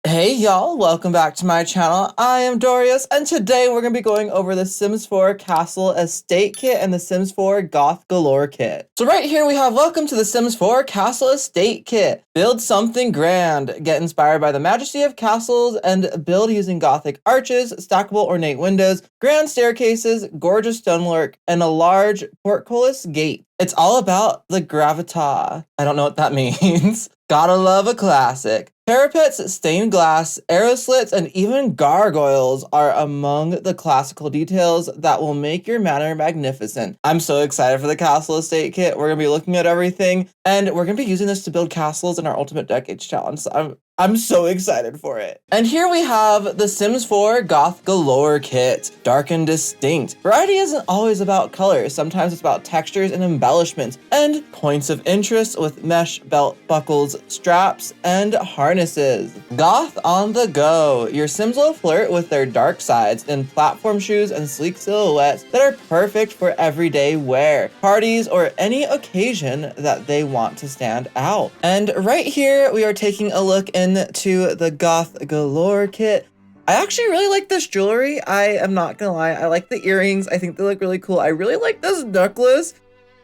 Hey y'all, welcome back to my channel. I am Dorios, and today we're going to be going over the Sims 4 Castle Estate Kit and the Sims 4 Goth Galore Kit. So right here we have welcome to the Sims 4 Castle Estate Kit. Build something grand. Get inspired by the majesty of castles and build using Gothic arches, stackable ornate windows, grand staircases, gorgeous stonework, and a large portcullis gate. It's all about the gravitas. I don't know what that means. Gotta love a classic. Parapets, stained glass, arrow slits, and even gargoyles are among the classical details that will make your manor magnificent. I'm so excited for the Castle Estate Kit. We're going to be looking at everything, and we're going to be using this to build castles in our Ultimate Decades Challenge. So I'm so excited for it. And here we have the Sims 4 Goth Galore Kit. Dark and distinct. Variety isn't always about colors. Sometimes it's about textures and embellishments, and points of interest with mesh belt buckles, straps, and harnesses. Goth on the go. Your Sims will flirt with their dark sides in platform shoes and sleek silhouettes that are perfect for everyday wear, parties, or any occasion that they want to stand out. And right here, we are taking a look into the Goth Galore Kit. I actually really like this jewelry. I am not gonna lie. I like the earrings. I think they look really cool. I really like this necklace.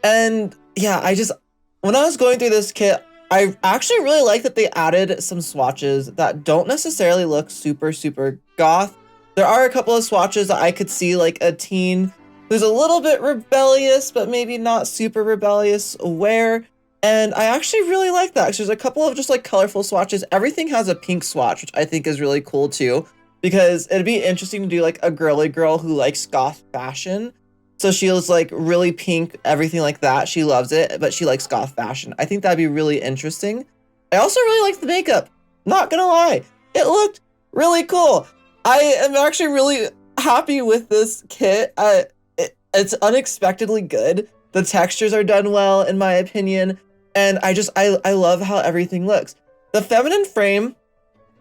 And yeah, when I was going through this kit, I actually really like that they added some swatches that don't necessarily look super goth. There are a couple of swatches that I could see like a teen who's a little bit rebellious, but maybe not super rebellious wear. And I actually really like that. There's a couple of just like colorful swatches. Everything has a pink swatch, which I think is really cool too, because it'd be interesting to do like a girly girl who likes goth fashion. So she was like really pink, everything like that. She loves it, but she likes goth fashion. I think that'd be really interesting. I also really like the makeup. Not gonna lie, it looked really cool. I am actually really happy with this kit. It's unexpectedly good. The textures are done well, in my opinion. And I love how everything looks. The feminine frame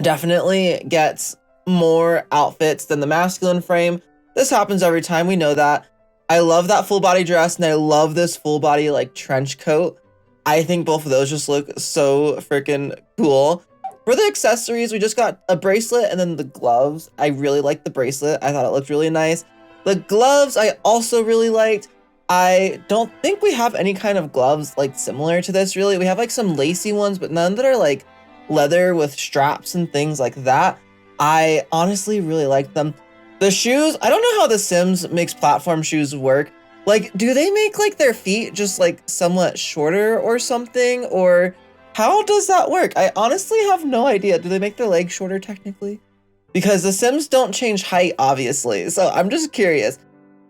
definitely gets more outfits than the masculine frame. This happens every time, we know that. I love that full body dress, and I love this full body like trench coat. I think both of those just look so freaking cool. For the accessories, we just got a bracelet and then the gloves. I really like the bracelet. I thought it looked really nice. The gloves I also really liked. I don't think we have any kind of gloves like similar to this really. We have like some lacy ones, but none that are like leather with straps and things like that. I honestly really like them. The shoes, I don't know how the Sims makes platform shoes work. Like, do they make like their feet just like somewhat shorter or something? Or how does that work? I honestly have no idea. Do they make their legs shorter technically? Because the Sims don't change height, obviously. So I'm just curious.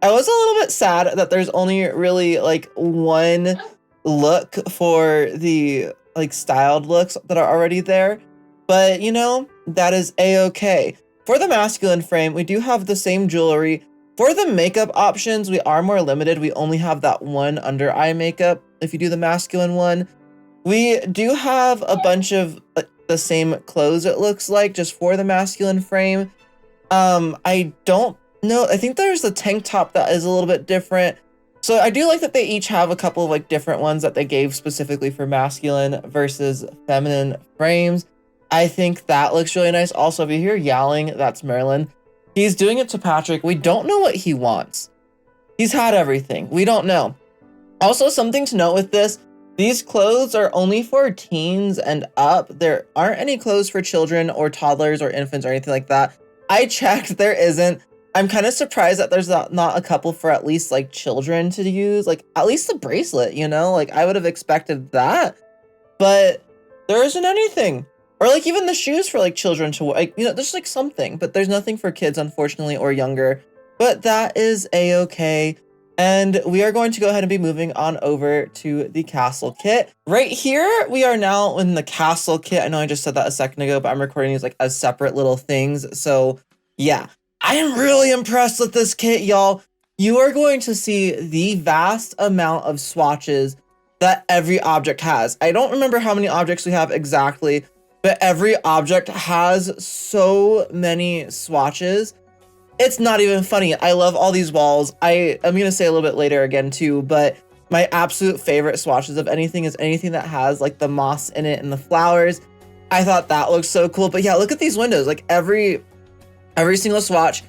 I was a little bit sad that there's only really like one look for the like styled looks that are already there. But you know, that is a-okay. For the masculine frame, we do have the same jewelry. For the makeup options, we are more limited. We only have that one under eye makeup if you do the masculine one. We do have a bunch of the same clothes, it looks like, just for the masculine frame. I don't know. I think there's the tank top that is a little bit different. So I do like that they each have a couple of like different ones that they gave specifically for masculine versus feminine frames. I think that looks really nice. Also, if you hear yowling, that's Merlin. He's doing it to Patrick. We don't know what he wants. He's had everything. We don't know. Also, something to note with this, these clothes are only for teens and up. There aren't any clothes for children or toddlers or infants or anything like that. I checked, there isn't. I'm kind of surprised that there's not a couple for at least like children to use, like at least the bracelet, you know, like I would have expected that, but there isn't anything. Or like even the shoes for like children to wear, like, you know, there's like something, but there's nothing for kids, unfortunately, or younger, but that is a-okay. And we are going to go ahead and be moving on over to the castle kit. Right here, we are now in the castle kit. I know I just said that a second ago, but I'm recording these like as separate little things. So yeah, I am really impressed with this kit, y'all. You are going to see the vast amount of swatches that every object has. I don't remember how many objects we have exactly, but every object has so many swatches. It's not even funny. I love all these walls. I'm going to say a little bit later again too, but my absolute favorite swatches of anything is anything that has like the moss in it and the flowers. I thought that looked so cool. But yeah, look at these windows, like every single swatch.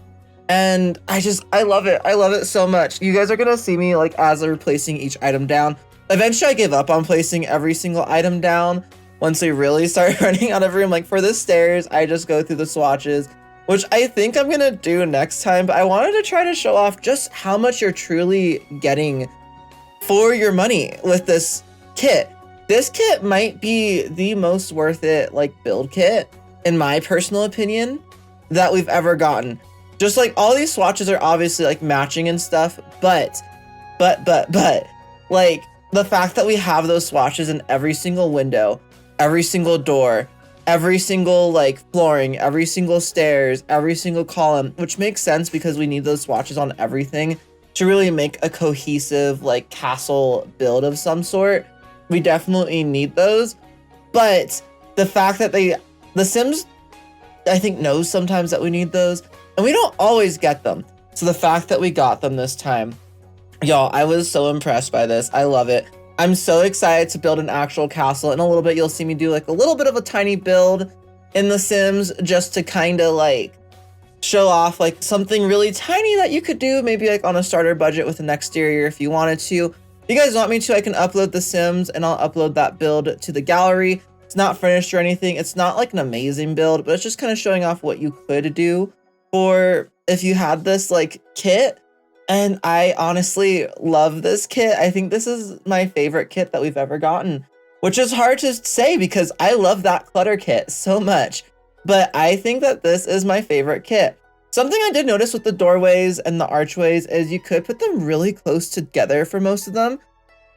And I love it. I love it so much. You guys are gonna see me like as I'm placing each item down. Eventually I gave up on placing every single item down once they really start running out of room. Like for the stairs, I just go through the swatches, which I think I'm gonna do next time. But I wanted to try to show off just how much you're truly getting for your money with this kit. This kit might be the most worth it like build kit, in my personal opinion, that we've ever gotten. Just like all these swatches are obviously like matching and stuff, but like the fact that we have those swatches in every single window, every single door, every single like flooring, every single stairs, every single column, which makes sense because we need those swatches on everything to really make a cohesive like castle build of some sort. We definitely need those. But the fact that The Sims, I think, knows sometimes that we need those, and we don't always get them. So the fact that we got them this time, y'all, I was so impressed by this. I love it. I'm so excited to build an actual castle. In a little bit, you'll see me do like a little bit of a tiny build in The Sims just to kind of like show off like something really tiny that you could do maybe like on a starter budget with an exterior if you wanted to. If you guys want me to, I can upload The Sims and I'll upload that build to the gallery. It's not finished or anything. It's not like an amazing build, but it's just kind of showing off what you could do for if you had this like kit. And I honestly love this kit. I think this is my favorite kit that we've ever gotten, which is hard to say because I love that clutter kit so much. But I think that this is my favorite kit. Something I did notice with the doorways and the archways is you could put them really close together for most of them,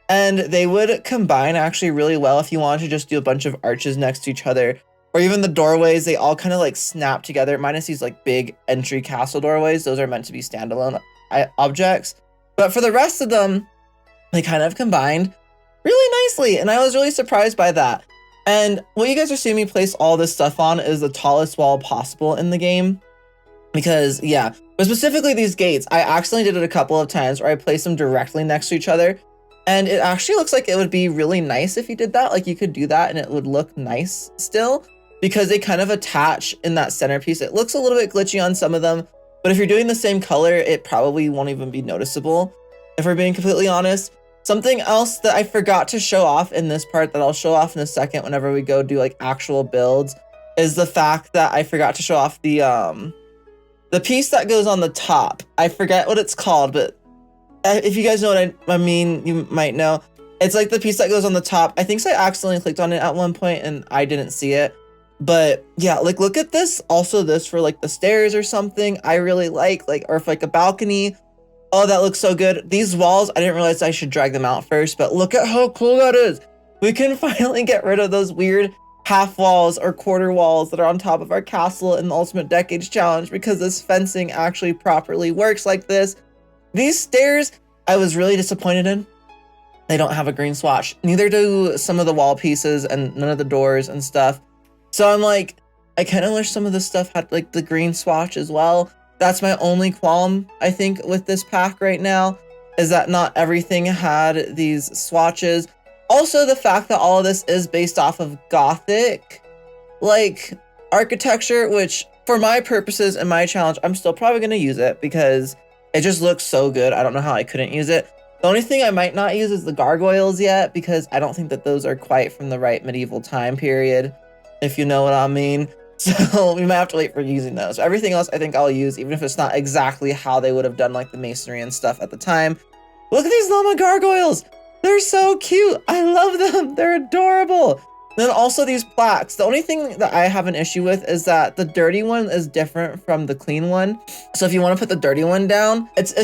and they would combine actually really well if you wanted to just do a bunch of arches next to each other. Or even the doorways, they all kind of like snap together, minus these like big entry castle doorways. Those are meant to be standalone objects. But for the rest of them, they kind of combined really nicely, and I was really surprised by that. And what you guys are seeing me place all this stuff on is the tallest wall possible in the game. Because, yeah, but specifically these gates, I accidentally did it a couple of times where I placed them directly next to each other. And it actually looks like it would be really nice if you did that. Like you could do that and it would look nice still because they kind of attach in that centerpiece. It looks a little bit glitchy on some of them, but if you're doing the same color, it probably won't even be noticeable, if we're being completely honest. Something else that I forgot to show off in this part that I'll show off in a second whenever we go do like actual builds is the fact that I forgot to show off the piece that goes on the top. I forget what it's called, but if you guys know what I mean, you might know. It's like the piece that goes on the top. I think I accidentally clicked on it at one point and I didn't see it. But yeah, like look at this. Also this for like the stairs or something. I really like, or if like a balcony. Oh, that looks so good. These walls, I didn't realize I should drag them out first, but look at how cool that is. We can finally get rid of those weird half walls or quarter walls that are on top of our castle in the Ultimate Decades Challenge because this fencing actually properly works like this. These stairs, I was really disappointed in. They don't have a green swatch. Neither do some of the wall pieces and none of the doors and stuff. So I'm like, I kind of wish some of this stuff had like the green swatch as well. That's my only qualm, I think, with this pack right now, is that not everything had these swatches. Also, the fact that all of this is based off of Gothic, like, architecture, which, for my purposes and my challenge, I'm still probably going to use it because it just looks so good. I don't know how I couldn't use it. The only thing I might not use is the gargoyles yet, because I don't think that those are quite from the right medieval time period, if you know what I mean. So we might have to wait for using those. Everything else I think I'll use, even if it's not exactly how they would have done like the masonry and stuff at the time. Look at these llama gargoyles. They're so cute. I love them. They're adorable. Then also these plaques. The only thing that I have an issue with is that the dirty one is different from the clean one. So if you want to put the dirty one down, it's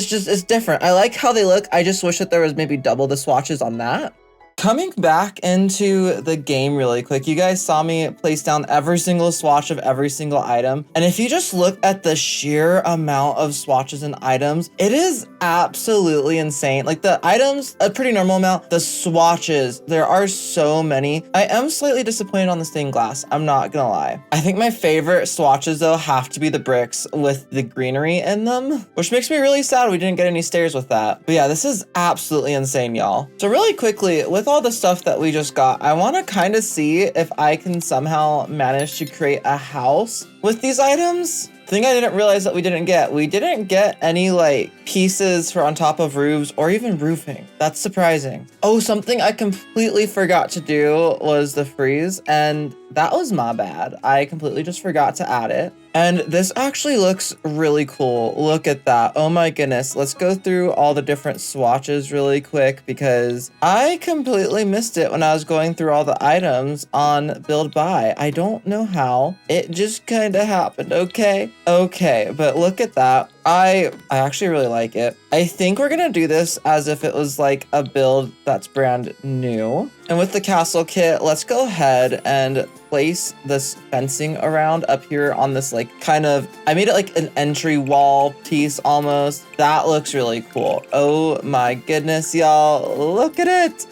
different. I like how they look. I just wish that there was maybe double the swatches on that. Coming back into the game really quick, you guys saw me place down every single swatch of every single item. And if you just look at the sheer amount of swatches and items, it is absolutely insane. Like the items, a pretty normal amount. The swatches, there are so many. I am slightly disappointed on the stained glass, I'm not gonna lie. I think my favorite swatches though have to be the bricks with the greenery in them, which makes me really sad we didn't get any stairs with that. But yeah, this is absolutely insane, y'all. So really quickly, with with all the stuff that we just got, I want to kind of see if I can somehow manage to create a house with these items. Thing I didn't realize that we didn't get any like pieces for on top of roofs or even roofing. That's surprising. Oh, something I completely forgot to do was the freeze, and that was my bad. I completely just forgot to add it. And this actually looks really cool. Look at that. Oh my goodness. Let's go through all the different swatches really quick because I completely missed it when I was going through all the items on Build Buy. I don't know how. It just kind of happened, okay? Okay, but look at that. I actually really like it. I think we're gonna do this as if it was like a build that's brand new. And with the castle kit, let's go ahead and place this fencing around up here on this like kind of, I made it like an entry wall piece almost. That looks really cool. Oh my goodness, y'all, look at it.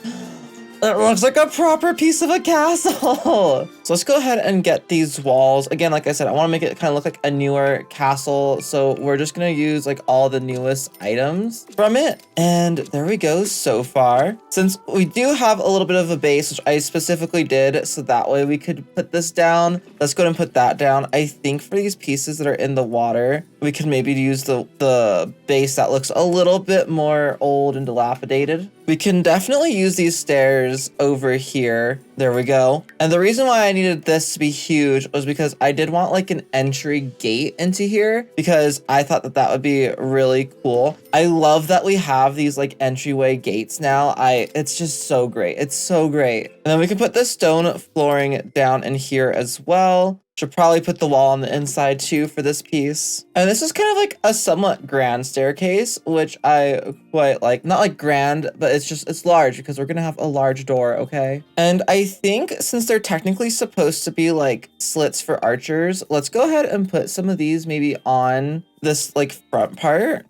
It looks like a proper piece of a castle. So let's go ahead and get these walls. Again, like I said, I want to make it kind of look like a newer castle. So we're just going to use like all the newest items from it. And there we go so far. Since we do have a little bit of a base, which I specifically did, so that way we could put this down. Let's go ahead and put that down. I think for these pieces that are in the water, we could maybe use the base that looks a little bit more old and dilapidated. We can definitely use these stairs over here. There we go. And the reason why I needed this to be huge was because I did want like an entry gate into here because I thought that that would be really cool. I love that we have these like entryway gates now. It's just so great. It's so great. And then we can put this stone flooring down in here as well. Should probably put the wall on the inside too for this piece. And this is kind of like a somewhat grand staircase, which I quite like. Not like grand, but it's large because we're gonna have a large door, okay? And I think since they're technically supposed to be like slits for archers, let's go ahead and put some of these maybe on this like front part.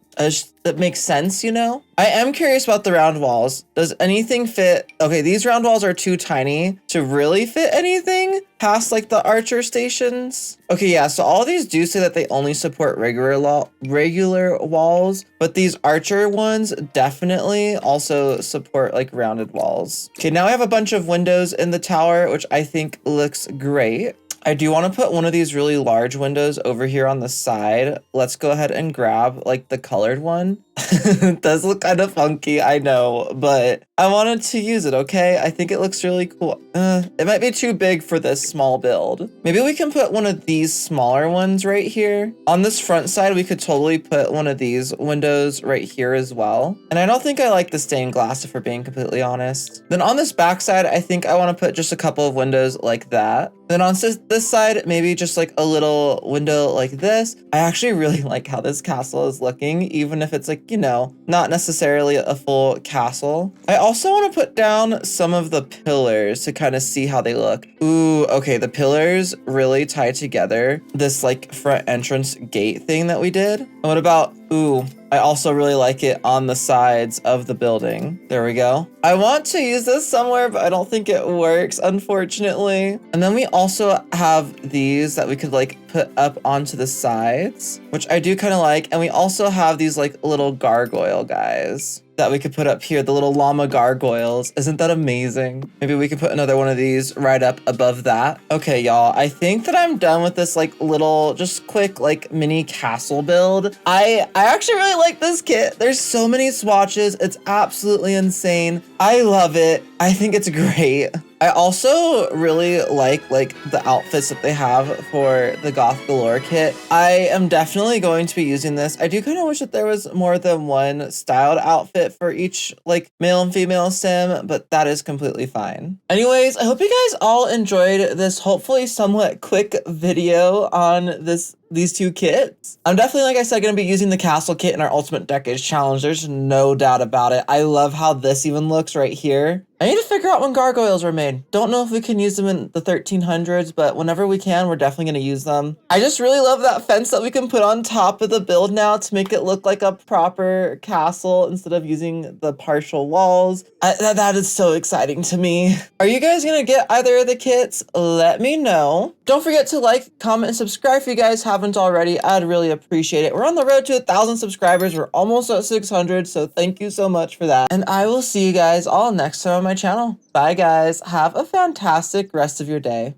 That makes sense, you know? I am curious about the round walls. Does anything fit? Okay, these round walls are too tiny to really fit anything past like the archer stations. Okay, yeah, so all these do say that they only support regular walls, but these archer ones definitely also support like rounded walls. Okay, now I have a bunch of windows in the tower, which I think looks great. I do want to put one of these really large windows over here on the side. Let's go ahead and grab like the colored one. It does look kind of funky, I know, but I wanted to use it, okay? I think it looks really cool. It might be too big for this small build. Maybe we can put one of these smaller ones right here. On this front side, we could totally put one of these windows right here as well. And I don't think I like the stained glass, if we're being completely honest. Then on this back side, I think I want to put just a couple of windows like that. Then on this side, maybe just like a little window like this. I actually really like how this castle is looking, even if it's like, you know, not necessarily a full castle. I also want to put down some of the pillars to kind of see how they look. Ooh, okay, the pillars really tie together this like front entrance gate thing that we did. And what about, ooh, I also really like it on the sides of the building. There we go. I want to use this somewhere, but I don't think it works, unfortunately. And then we also have these that we could like put up onto the sides, which I do kind of like. And we also have these like little gargoyle guys that we could put up here, the little llama gargoyles. Isn't that amazing? Maybe we could put another one of these right up above that. Okay, y'all, I think that I'm done with this like little, just quick like mini castle build. I actually really like this kit. There's so many swatches. It's absolutely insane. I love it. I think it's great. I also really like the outfits that they have for the Goth Galore kit. I am definitely going to be using this. I do kind of wish that there was more than one styled outfit for each like male and female sim, but that is completely fine. Anyways, I hope you guys all enjoyed this hopefully somewhat quick video on these two kits. I'm definitely, like I said, going to be using the castle kit in our Ultimate Decades Challenge. There's no doubt about it. I love how this even looks right here. I need to figure out when gargoyles were made. Don't know if we can use them in the 1300s, but whenever we can, we're definitely going to use them. I just really love that fence that we can put on top of the build now to make it look like a proper castle instead of using the partial walls. That is so exciting to me. Are you guys going to get either of the kits? Let me know. Don't forget to like, comment, and subscribe if you guys haven't haven't already, I'd really appreciate it. We're on the road to 1,000 subscribers. We're almost at 600, so thank you so much for that. And I will see you guys all next time on my channel. Bye, guys. Have a fantastic rest of your day.